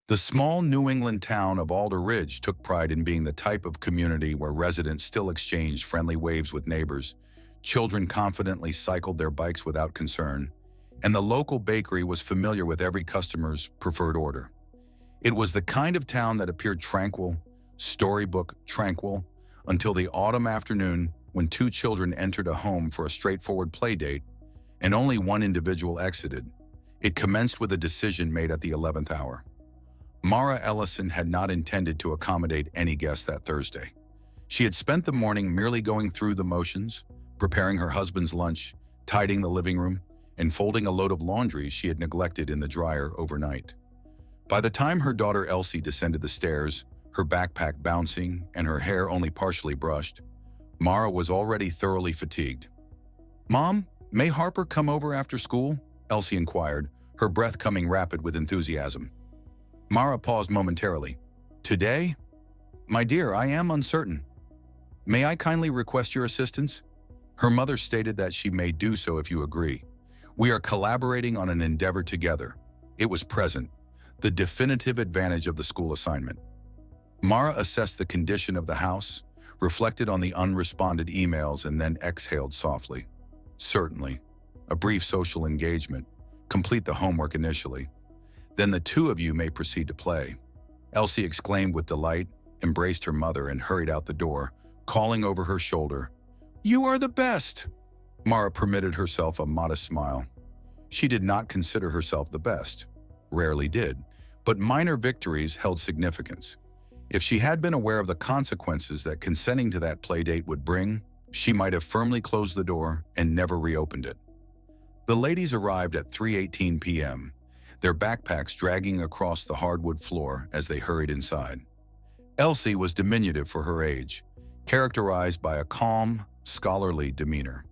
The small New England town of Alder Ridge took pride in being the type of community where residents still exchanged friendly waves with neighbors, children confidently cycled their bikes without concern, and the local bakery was familiar with every customer's preferred order. It was the kind of town that appeared tranquil, storybook tranquil, until the autumn afternoon when two children entered a home for a straightforward play date, and only one individual exited. It commenced with a decision made at the 11th hour. Mara Ellison had not intended to accommodate any guests that Thursday. She had spent the morning merely going through the motions, preparing her husband's lunch, tidying the living room, and folding a load of laundry she had neglected in the dryer overnight. By the time her daughter Elsie descended the stairs, her backpack bouncing and her hair only partially brushed, Mara was already thoroughly fatigued. "Mom, may Harper come over after school?" Elsie inquired, her breath coming rapid with enthusiasm. Mara paused momentarily. "Today? My dear, I am uncertain. May I kindly request your assistance?" Her mother stated that she may do so if you agree. "We are collaborating on an endeavor together." It was present, the definitive advantage of the school assignment. Mara assessed the condition of the house, reflected on the unresponded emails, and then exhaled softly. "Certainly. A brief social engagement. Complete the homework initially. Then the two of you may proceed to play." Elsie exclaimed with delight, embraced her mother, and hurried out the door, calling over her shoulder, "You are the best!" Mara permitted herself a modest smile. She did not consider herself the best, rarely did, but minor victories held significance. If she had been aware of the consequences that consenting to that playdate would bring, she might have firmly closed the door and never reopened it. The ladies arrived at 3:18 p.m., their backpacks dragging across the hardwood floor as they hurried inside. Elsie was diminutive for her age, characterized by a calm, scholarly demeanor.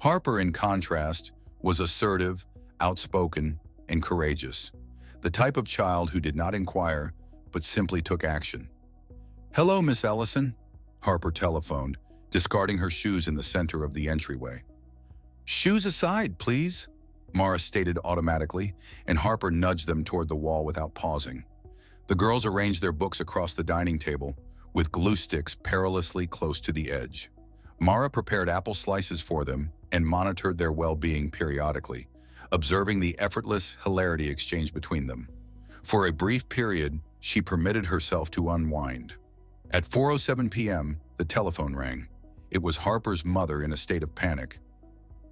Harper, in contrast, was assertive, outspoken, and courageous, the type of child who did not inquire, but simply took action. "Hello, Miss Ellison," Harper telephoned, discarding her shoes in the center of the entryway. "Shoes aside, please," Mara stated automatically, and Harper nudged them toward the wall without pausing. The girls arranged their books across the dining table, with glue sticks perilously close to the edge. Mara prepared apple slices for them and monitored their well-being periodically, observing the effortless hilarity exchanged between them. For a brief period, she permitted herself to unwind. At 4:07 p.m., the telephone rang. It was Harper's mother in a state of panic.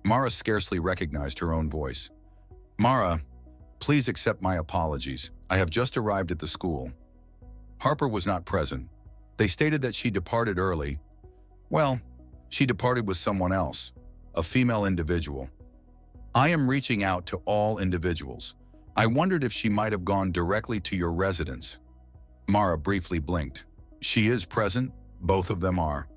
Mara scarcely recognized her own voice. "Mara, please accept my apologies. I have just arrived at the school." Harper was not present. They stated that she departed early. Well, she departed with someone else, a female individual. "I am reaching out to all individuals. I wondered if she might have gone directly to your residence." Mara briefly blinked. "She is present, both of them are."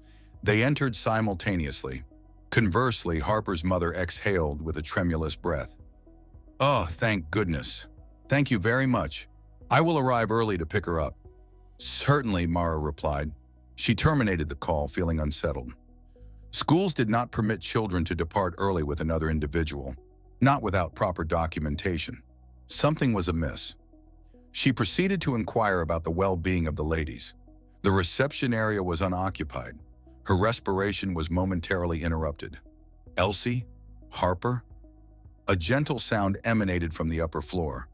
They entered simultaneously. Conversely, Harper's mother exhaled with a tremulous breath. "Oh, thank goodness. Thank you very much. I will arrive early to pick her up." "Certainly," Mara replied. She terminated the call, feeling unsettled. Schools did not permit children to depart early with another individual, not without proper documentation. Something was amiss. She proceeded to inquire about the well-being of the ladies. The reception area was unoccupied. Her respiration was momentarily interrupted. "Elsie? Harper?" A gentle sound emanated from the upper floor.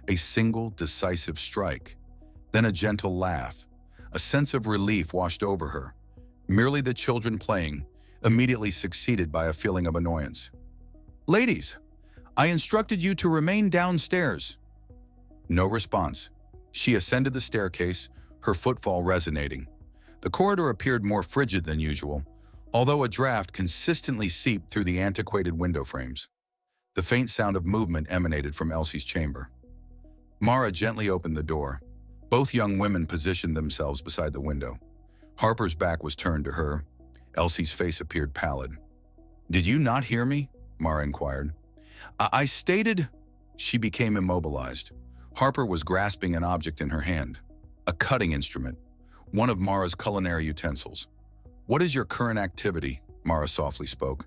A single, decisive strike. Then a gentle laugh. A sense of relief washed over her. Merely the children playing, immediately succeeded by a feeling of annoyance. "Ladies, I instructed you to remain downstairs." No response. She ascended the staircase, her footfall resonating. The corridor appeared more frigid than usual, although a draft consistently seeped through the antiquated window frames. The faint sound of movement emanated from Elsie's chamber. Mara gently opened the door. Both young women positioned themselves beside the window. Harper's back was turned to her. Elsie's face appeared pallid. "Did you not hear me?" Mara inquired. I stated—" She became immobilized. Harper was grasping an object in her hand, a cutting instrument, one of Mara's culinary utensils. "What is your current activity?" Mara softly spoke.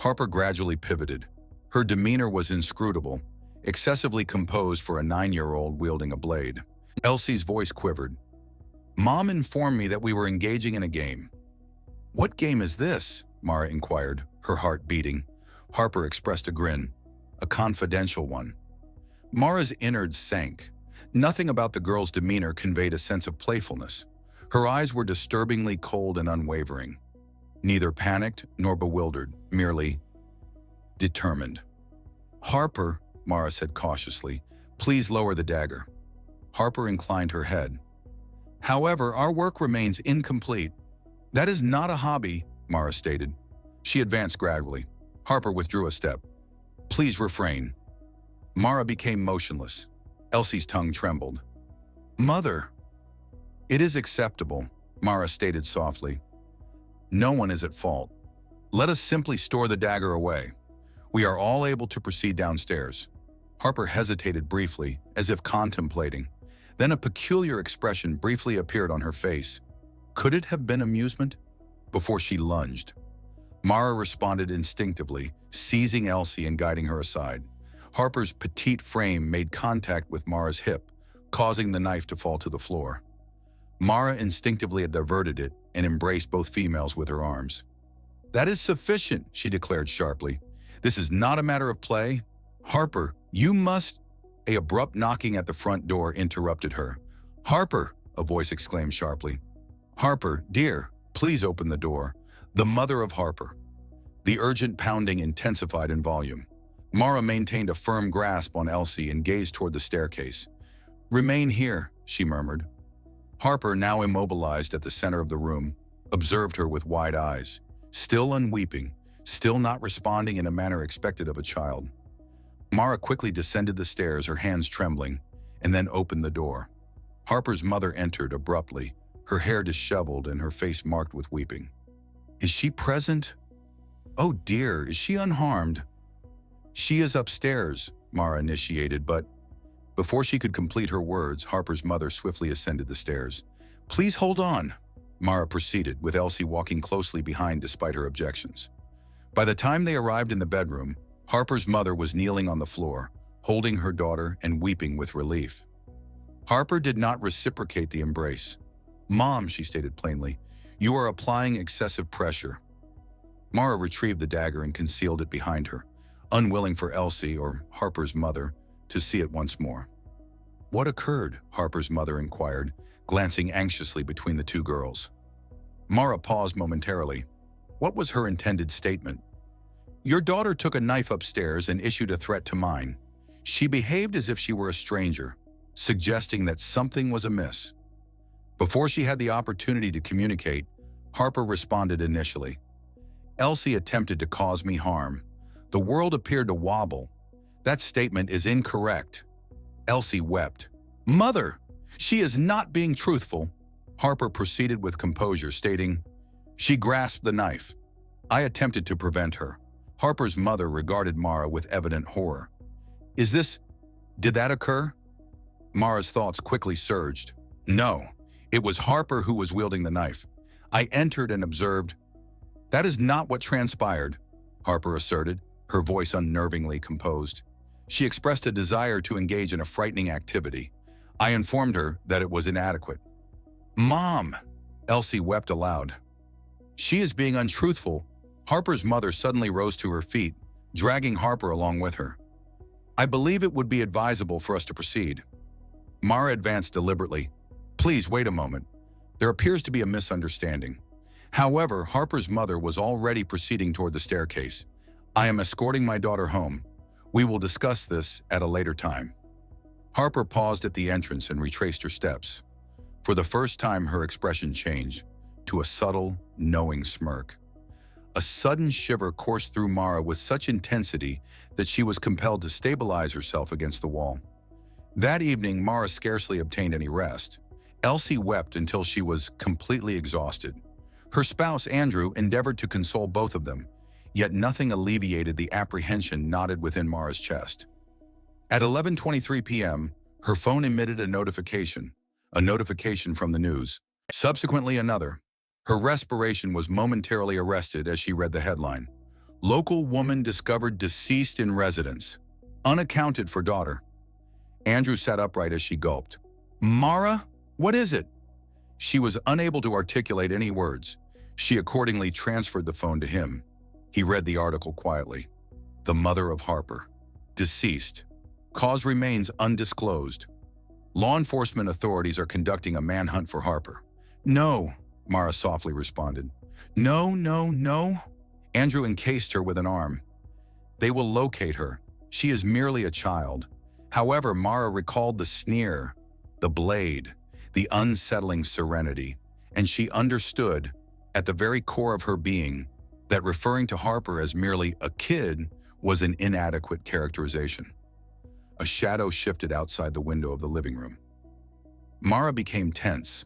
Harper gradually pivoted. Her demeanor was inscrutable, excessively composed for a 9-year-old wielding a blade. Elsie's voice quivered. Mom informed me that we were engaging in a game. What game is this? Mara inquired, her heart beating. Harper expressed a grin. A confidential one. Mara's innards sank. Nothing about the girl's demeanor conveyed a sense of playfulness. Her eyes were disturbingly cold and unwavering. Neither panicked nor bewildered, merely determined. Harper, Mara said cautiously, please lower the dagger. Harper inclined her head. However, our work remains incomplete. That is not a hobby, Mara stated. She advanced gradually. Harper withdrew a step. Please refrain. Mara became motionless. Elsie's tongue trembled. Mother. It is acceptable, Mara stated softly. No one is at fault. Let us simply store the dagger away. We are all able to proceed downstairs. Harper hesitated briefly, as if contemplating. Then a peculiar expression briefly appeared on her face. Could it have been amusement? Before she lunged. Mara responded instinctively, seizing Elsie and guiding her aside. Harper's petite frame made contact with Mara's hip, causing the knife to fall to the floor. Mara instinctively diverted it and embraced both females with her arms. That is sufficient, she declared sharply. This is not a matter of play. Harper, you must… An abrupt knocking at the front door interrupted her. Harper, a voice exclaimed sharply. Harper, dear, please open the door. The mother of Harper. The urgent pounding intensified in volume. Mara maintained a firm grasp on Elsie and gazed toward the staircase. Remain here, she murmured. Harper, now immobilized at the center of the room, observed her with wide eyes, still unweeping, still not responding in a manner expected of a child. Mara quickly descended the stairs, her hands trembling, and then opened the door. Harper's mother entered abruptly, her hair disheveled and her face marked with weeping. Is she present? Oh dear, is she unharmed? She is upstairs, Mara initiated, but before she could complete her words, Harper's mother swiftly ascended the stairs. Please hold on, Mara proceeded, with Elsie walking closely behind despite her objections. By the time they arrived in the bedroom, Harper's mother was kneeling on the floor, holding her daughter and weeping with relief. Harper did not reciprocate the embrace. Mom, she stated plainly, you are applying excessive pressure. Mara retrieved the dagger and concealed it behind her, unwilling for Elsie, or Harper's mother, to see it once more. What occurred? Harper's mother inquired, glancing anxiously between the two girls. Mara paused momentarily. What was her intended statement? Your daughter took a knife upstairs and issued a threat to mine. She behaved as if she were a stranger, suggesting that something was amiss. Before she had the opportunity to communicate, Harper responded initially. Elsie attempted to cause me harm. The world appeared to wobble. That statement is incorrect. Elsie wept. Mother, she is not being truthful. Harper proceeded with composure, stating, she grasped the knife. I attempted to prevent her. Harper's mother regarded Mara with evident horror. Did that occur? Mara's thoughts quickly surged. No, it was Harper who was wielding the knife. I entered and observed. That is not what transpired, Harper asserted, her voice unnervingly composed. She expressed a desire to engage in a frightening activity. I informed her that it was inadequate. Mom! Elsie wept aloud. She is being untruthful. Harper's mother suddenly rose to her feet, dragging Harper along with her. I believe it would be advisable for us to proceed. Mara advanced deliberately. Please wait a moment. There appears to be a misunderstanding. However, Harper's mother was already proceeding toward the staircase. I am escorting my daughter home. We will discuss this at a later time. Harper paused at the entrance and retraced her steps. For the first time, her expression changed to a subtle, knowing smirk. A sudden shiver coursed through Mara with such intensity that she was compelled to stabilize herself against the wall. That evening, Mara scarcely obtained any rest. Elsie wept until she was completely exhausted. Her spouse, Andrew, endeavored to console both of them, yet nothing alleviated the apprehension knotted within Mara's chest. At 11:23 p.m., her phone emitted a notification from the news. Subsequently, another. Her respiration was momentarily arrested as she read the headline. Local woman discovered deceased in residence. Unaccounted for daughter. Andrew sat upright as she gulped. Mara, what is it? She was unable to articulate any words. She accordingly transferred the phone to him. He read the article quietly. The mother of Harper. Deceased. Cause remains undisclosed. Law enforcement authorities are conducting a manhunt for Harper. No, Mara softly responded. No, no, no. Andrew encased her with an arm. They will locate her. She is merely a child. However, Mara recalled the sneer, the blade, the unsettling serenity, and she understood, at the very core of her being, that referring to Harper as merely a kid was an inadequate characterization. A shadow shifted outside the window of the living room. Mara became tense.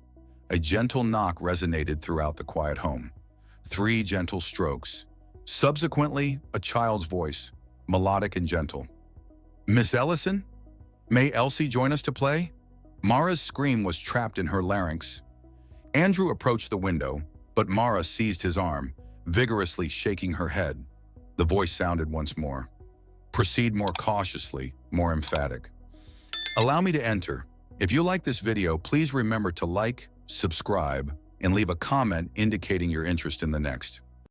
A gentle knock resonated throughout the quiet home. 3 gentle strokes. Subsequently, a child's voice, melodic and gentle. Miss Ellison? May Elsie join us to play? Mara's scream was trapped in her larynx. Andrew approached the window, but Mara seized his arm, vigorously shaking her head. The voice sounded once more. Proceed more cautiously, more emphatic. Allow me to enter. If you like this video, please remember to like, subscribe, and leave a comment indicating your interest in the next.